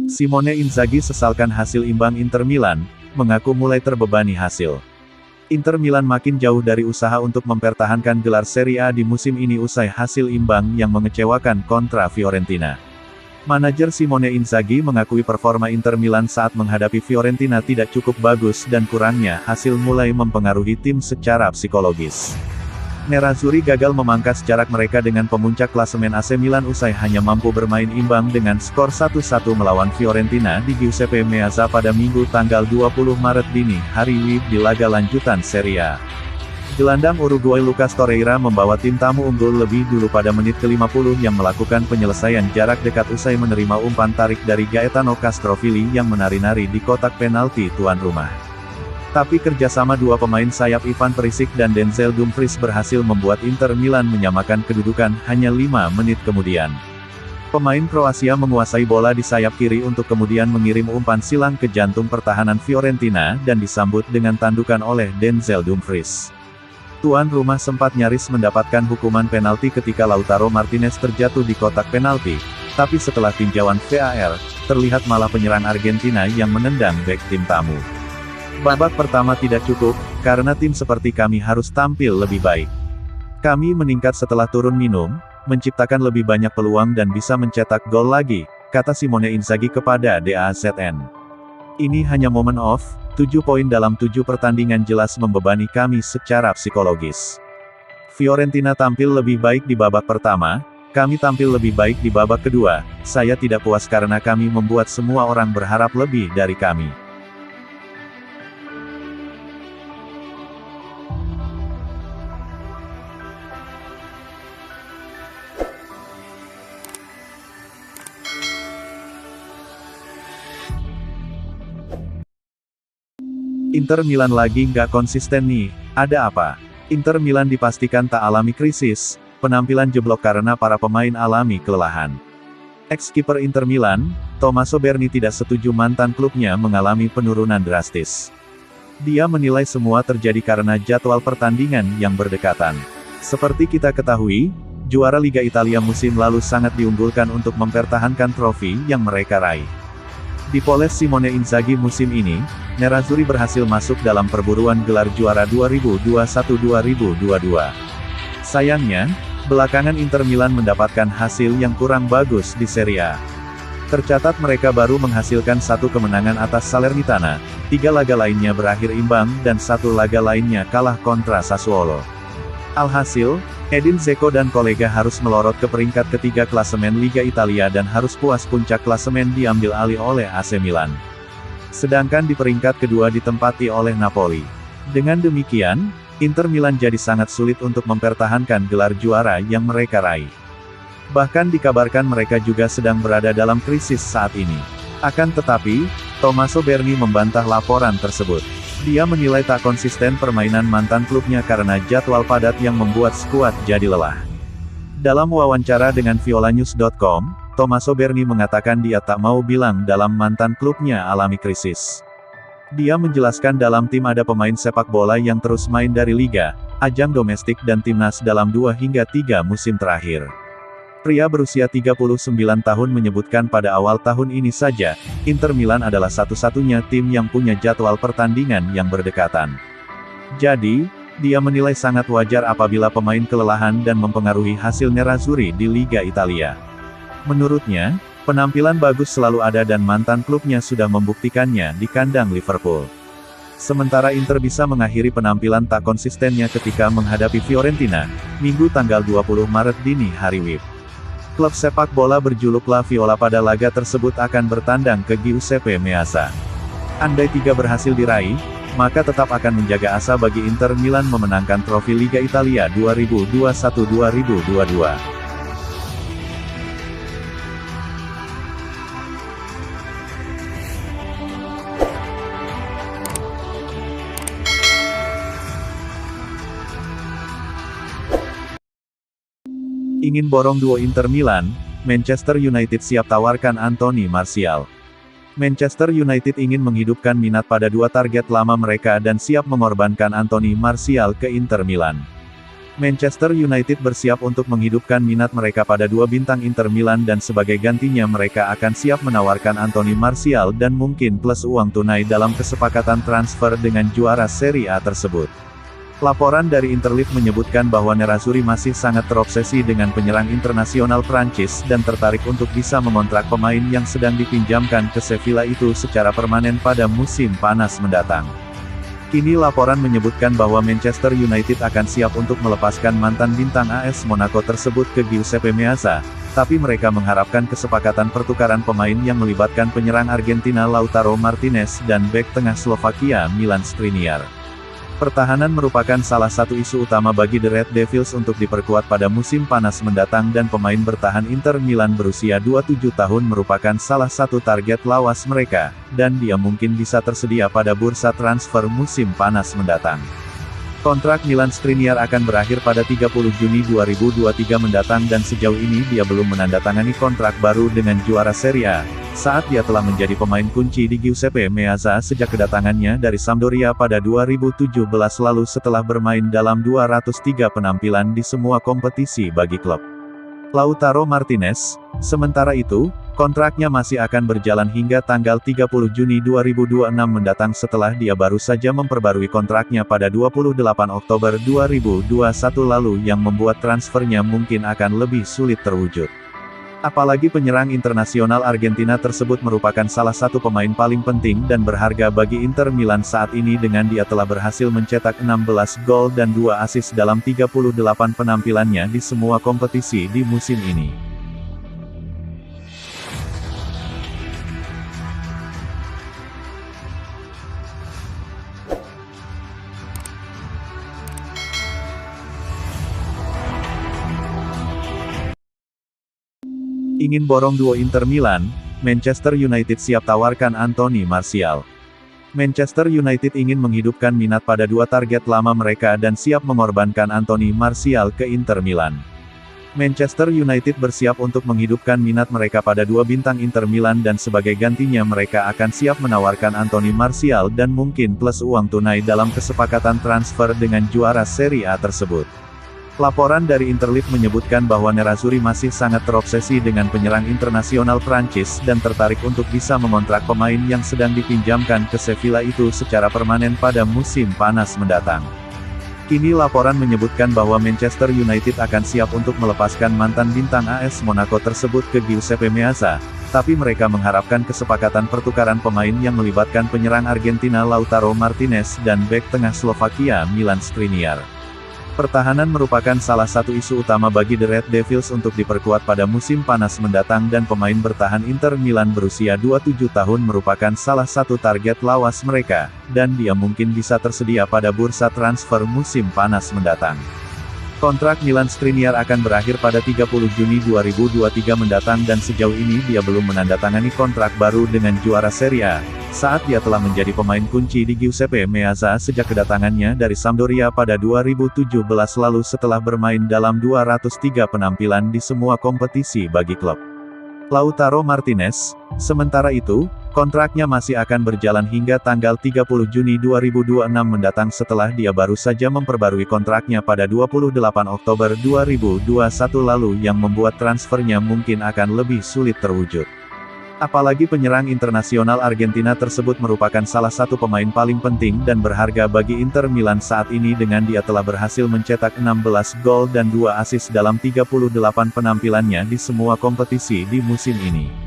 Simone Inzaghi sesalkan hasil imbang Inter Milan, mengaku mulai terbebani hasil. Inter Milan makin jauh dari usaha untuk mempertahankan gelar Serie A di musim ini usai hasil imbang yang mengecewakan kontra Fiorentina. Manajer Simone Inzaghi mengakui performa Inter Milan saat menghadapi Fiorentina tidak cukup bagus dan kurangnya hasil mulai mempengaruhi tim secara psikologis. Nerazzurri gagal memangkas jarak mereka dengan pemuncak klasemen AC Milan usai hanya mampu bermain imbang dengan skor 1-1 melawan Fiorentina di Giuseppe Meazza pada Minggu tanggal 20 Maret dini hari WIB di laga lanjutan Serie A. Gelandang Uruguay Lucas Torreira membawa tim tamu unggul lebih dulu pada menit ke-50 yang melakukan penyelesaian jarak dekat usai menerima umpan tarik dari Gaetano Castrovilli yang menari-nari di kotak penalti tuan rumah. Tapi kerjasama dua pemain sayap Ivan Perisic dan Denzel Dumfries berhasil membuat Inter Milan menyamakan kedudukan hanya 5 menit kemudian. Pemain Kroasia menguasai bola di sayap kiri untuk kemudian mengirim umpan silang ke jantung pertahanan Fiorentina dan disambut dengan tandukan oleh Denzel Dumfries. Tuan rumah sempat nyaris mendapatkan hukuman penalti ketika Lautaro Martinez terjatuh di kotak penalti, tapi setelah tinjauan VAR, terlihat malah penyerang Argentina yang menendang bek tim tamu. Babak pertama tidak cukup, karena tim seperti kami harus tampil lebih baik. Kami meningkat setelah turun minum, menciptakan lebih banyak peluang dan bisa mencetak gol lagi, kata Simone Inzaghi kepada DAZN. Ini hanya moment off, 7 poin dalam 7 pertandingan jelas membebani kami secara psikologis. Fiorentina tampil lebih baik di babak pertama, kami tampil lebih baik di babak kedua, saya tidak puas karena kami membuat semua orang berharap lebih dari kami. Inter Milan lagi nggak konsisten nih, ada apa? Inter Milan dipastikan tak alami krisis, penampilan jeblok karena para pemain alami kelelahan. Ex-kiper Inter Milan, Tommaso Berni tidak setuju mantan klubnya mengalami penurunan drastis. Dia menilai semua terjadi karena jadwal pertandingan yang berdekatan. Seperti kita ketahui, juara Liga Italia musim lalu sangat diunggulkan untuk mempertahankan trofi yang mereka raih. Dipoles Simone Inzaghi musim ini, Nerazzurri berhasil masuk dalam perburuan gelar juara 2021-2022. Sayangnya, belakangan Inter Milan mendapatkan hasil yang kurang bagus di Serie A. Tercatat mereka baru menghasilkan 1 kemenangan atas Salernitana, 3 laga lainnya berakhir imbang dan 1 laga lainnya kalah kontra Sassuolo. Alhasil, Edin Dzeko dan kolega harus melorot ke peringkat ketiga klasemen Liga Italia dan harus puas puncak klasemen diambil alih oleh AC Milan. Sedangkan di peringkat kedua ditempati oleh Napoli. Dengan demikian, Inter Milan jadi sangat sulit untuk mempertahankan gelar juara yang mereka raih. Bahkan dikabarkan mereka juga sedang berada dalam krisis saat ini. Akan tetapi, Tommaso Berni membantah laporan tersebut. Dia menilai tak konsisten permainan mantan klubnya karena jadwal padat yang membuat skuad jadi lelah. Dalam wawancara dengan violanews.com, Tommaso Berni mengatakan dia tak mau bilang dalam mantan klubnya alami krisis. Dia menjelaskan dalam tim ada pemain sepak bola yang terus main dari liga, ajang domestik dan timnas dalam 2 hingga 3 musim terakhir. Pria berusia 39 tahun menyebutkan pada awal tahun ini saja, Inter Milan adalah satu-satunya tim yang punya jadwal pertandingan yang berdekatan. Jadi, dia menilai sangat wajar apabila pemain kelelahan dan mempengaruhi hasil Nerazzurri di Liga Italia. Menurutnya, penampilan bagus selalu ada dan mantan klubnya sudah membuktikannya di kandang Liverpool. Sementara Inter bisa mengakhiri penampilan tak konsistennya ketika menghadapi Fiorentina, Minggu tanggal 20 Maret dini hari WIB. Klub sepak bola berjuluk La Viola pada laga tersebut akan bertandang ke Giuseppe Meazza. Andai 3 berhasil diraih, maka tetap akan menjaga asa bagi Inter Milan memenangkan trofi Liga Italia 2021-2022. Ingin borong duo Inter Milan, Manchester United siap tawarkan Anthony Martial. Manchester United ingin menghidupkan minat pada 2 target lama mereka dan siap mengorbankan Anthony Martial ke Inter Milan. Manchester United bersiap untuk menghidupkan minat mereka pada dua bintang Inter Milan dan sebagai gantinya mereka akan siap menawarkan Anthony Martial dan mungkin plus uang tunai dalam kesepakatan transfer dengan juara Serie A tersebut. Laporan dari Interlive menyebutkan bahwa Nerazzurri masih sangat terobsesi dengan penyerang internasional Prancis dan tertarik untuk bisa mengontrak pemain yang sedang dipinjamkan ke Sevilla itu secara permanen pada musim panas mendatang. Kini laporan menyebutkan bahwa Manchester United akan siap untuk melepaskan mantan bintang AS Monaco tersebut ke Giuseppe Meazza, tapi mereka mengharapkan kesepakatan pertukaran pemain yang melibatkan penyerang Argentina Lautaro Martinez dan bek tengah Slovakia Milan Skriniar. Pertahanan merupakan salah satu isu utama bagi The Red Devils untuk diperkuat pada musim panas mendatang dan pemain bertahan Inter Milan berusia 27 tahun merupakan salah satu target lawas mereka, dan dia mungkin bisa tersedia pada bursa transfer musim panas mendatang. Kontrak Milan Skriniar akan berakhir pada 30 Juni 2023 mendatang dan sejauh ini dia belum menandatangani kontrak baru dengan juara Serie A, saat dia telah menjadi pemain kunci di Giuseppe Meazza sejak kedatangannya dari Sampdoria pada 2017 lalu setelah bermain dalam 203 penampilan di semua kompetisi bagi klub. Lautaro Martinez, sementara itu, kontraknya masih akan berjalan hingga tanggal 30 Juni 2026 mendatang setelah dia baru saja memperbarui kontraknya pada 28 Oktober 2021 lalu yang membuat transfernya mungkin akan lebih sulit terwujud. Apalagi penyerang internasional Argentina tersebut merupakan salah satu pemain paling penting dan berharga bagi Inter Milan saat ini dengan dia telah berhasil mencetak 16 gol dan 2 assist dalam 38 penampilannya di semua kompetisi di musim ini. Ingin borong duo Inter Milan, Manchester United siap tawarkan Anthony Martial. Manchester United ingin menghidupkan minat pada dua target lama mereka dan siap mengorbankan Anthony Martial ke Inter Milan. Manchester United bersiap untuk menghidupkan minat mereka pada dua bintang Inter Milan dan sebagai gantinya mereka akan siap menawarkan Anthony Martial dan mungkin plus uang tunai dalam kesepakatan transfer dengan juara Serie A tersebut. Laporan dari Interlive menyebutkan bahwa Nerazzurri masih sangat terobsesi dengan penyerang internasional Prancis dan tertarik untuk bisa mengontrak pemain yang sedang dipinjamkan ke Sevilla itu secara permanen pada musim panas mendatang. Kini laporan menyebutkan bahwa Manchester United akan siap untuk melepaskan mantan bintang AS Monaco tersebut ke Giuseppe Meazza, tapi mereka mengharapkan kesepakatan pertukaran pemain yang melibatkan penyerang Argentina Lautaro Martinez dan bek tengah Slovakia Milan Skriniar. Pertahanan merupakan salah satu isu utama bagi The Red Devils untuk diperkuat pada musim panas mendatang dan pemain bertahan Inter Milan berusia 27 tahun merupakan salah satu target lawas mereka, dan dia mungkin bisa tersedia pada bursa transfer musim panas mendatang. Kontrak Milan Skriniar akan berakhir pada 30 Juni 2023 mendatang dan sejauh ini dia belum menandatangani kontrak baru dengan juara Serie A, saat dia telah menjadi pemain kunci di Giuseppe Meazza sejak kedatangannya dari Sampdoria pada 2017 lalu setelah bermain dalam 203 penampilan di semua kompetisi bagi klub. Lautaro Martinez, sementara itu, kontraknya masih akan berjalan hingga tanggal 30 Juni 2026 mendatang setelah dia baru saja memperbarui kontraknya pada 28 Oktober 2021 lalu yang membuat transfernya mungkin akan lebih sulit terwujud. Apalagi penyerang internasional Argentina tersebut merupakan salah satu pemain paling penting dan berharga bagi Inter Milan saat ini dengan dia telah berhasil mencetak 16 gol dan 2 assist dalam 38 penampilannya di semua kompetisi di musim ini.